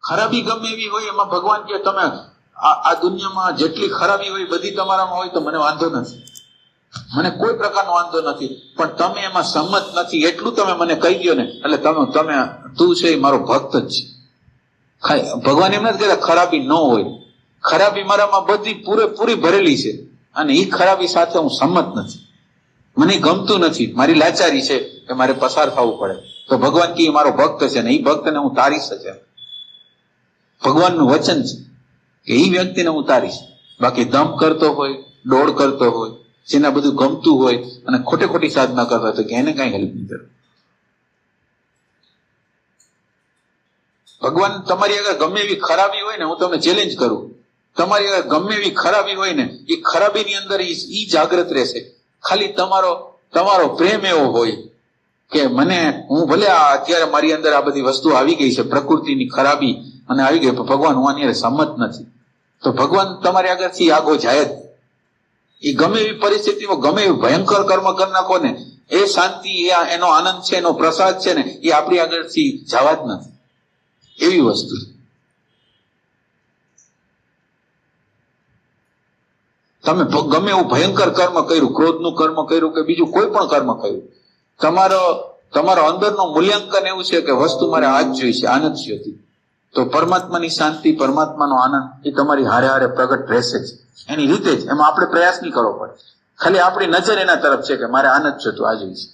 ખરાબી ગમે એવી હોય એમાં ભગવાન કે તમે આ દુનિયામાં જેટલી ખરાબી હોય બધી તમારામાં હોય તો મને વાંધો નથી, મને કોઈ પ્રકારનો વાંધો નથી, પણ તમે એમાં સંમત નથી એટલું તમે મને કહી દો ને, એટલે તમે તું છે એ મારો ભક્ત જ છે. ભગવાન એમ નથી કહેતા ખરાબી ન હોય, ખરાબી મારામાં બધી પૂરેપૂરી ભરેલી છે અને એ ખરાબી સાથે હું સંમત નથી, મને ગમતું નથી, મારી લાચારી છે કે મારે પસાર થવું પડે. તો ભગવાન કે મારો ભક્ત છે ને એ ભક્તને હું તારીશ જ. ભગવાનનું વચન છે કે એ વ્યક્તિને હું તારીશ. બાકી દમ કરતો હોય, દોડ કરતો હોય, જેને બધું ગમતું હોય અને ખોટી સાધના કરતા હોય તો એને કઈ હેલ્પ નહીં કરે. ભગવાન તમારી આગળ ગમે એવી ખરાબી હોય ને, હું તમને ચેલેન્જ કરું, તમારી આગળ ગમે એવી ખરાબી હોય ને એ ખરાબીની અંદર ઈ જાગ્રત રહેશે. ખાલી તમારો પ્રેમ એવો હોય કે હું ભલે અત્યારે મારી અંદર આ બધી વસ્તુ આવી ગઈ છે, પ્રકૃતિની ખરાબી અને આવી ગઈ, ભગવાન હું આની સંમત નથી, તો ભગવાન તમારી આગળથી આગો જાય જ. એ ગમે એવી પરિસ્થિતિમાં ગમે એવું ભયંકર કર્મ કરી નાખો ને, એ શાંતિ, એનો આનંદ છે, એનો પ્રસાદ છે ને, એ આપણી આગળથી જવા જ નથી. એવી વસ્તુ તમે ગમે એવું ભયંકર કર્મ કર્યું, ક્રોધનું કર્મ કર્યું કે બીજું કોઈ પણ કર્મ કર્યું, તમારો અંદરનો મૂલ્યાંકન એવું છે કે વસ્તુ મારે આ જ જોઈ છે, આનંદ જોઈતી, તો પરમાત્માની શાંતિ, પરમાત્માનો આનંદ એ તમારી હારે હારે પ્રગટ રહેશે જ એની રીતે જ. એમાં આપણે પ્રયાસ નહીં કરવો પડે, ખાલી આપણી નજર એના તરફ છે કે મારે આનંદ જોતું આ જોઈ છે.